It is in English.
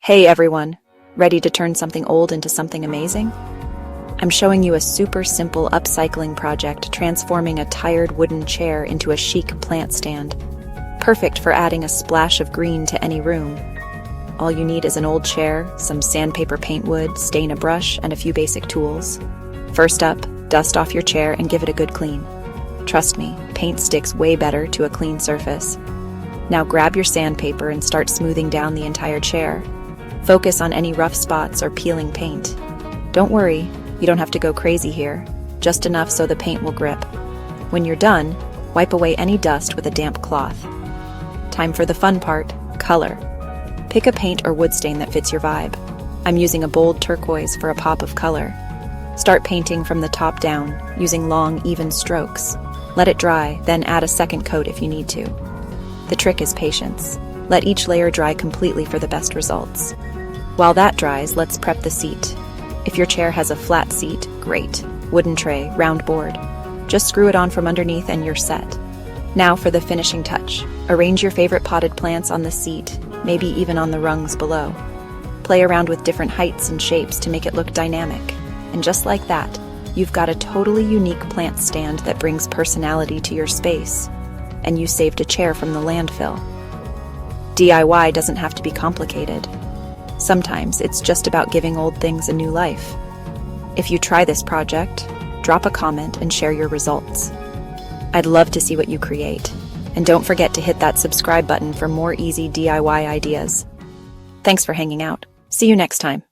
Hey everyone, ready to turn something old into something amazing? I'm showing you a super simple upcycling project transforming a tired wooden chair into a chic plant stand. Perfect for adding a splash of green to any room. All you need is an old chair, some sandpaper paint wood, stain a brush, and a few basic tools. First up, dust off your chair and give it a good clean. Trust me, paint sticks way better to a clean surface. Now grab your sandpaper and start smoothing down the entire chair. Focus on any rough spots or peeling paint. Don't worry, you don't have to go crazy here, just enough so the paint will grip. When you're done, wipe away any dust with a damp cloth. Time for the fun part, color. Pick a paint or wood stain that fits your vibe. I'm using a bold turquoise for a pop of color. Start painting from the top down, using long, even strokes. Let it dry, then add a second coat if you need to. The trick is patience. Let each layer dry completely for the best results. While that dries, let's prep the seat. If your chair has a flat seat, great. Wooden tray, round board. Just screw it on from underneath and you're set. Now for the finishing touch. Arrange your favorite potted plants on the seat, maybe even on the rungs below. Play around with different heights and shapes to make it look dynamic. And just like that, you've got a totally unique plant stand that brings personality to your space. And you saved a chair from the landfill. DIY doesn't have to be complicated. Sometimes it's just about giving old things a new life. If you try this project, drop a comment and share your results. I'd love to see what you create. And don't forget to hit that subscribe button for more easy DIY ideas. Thanks for hanging out. See you next time.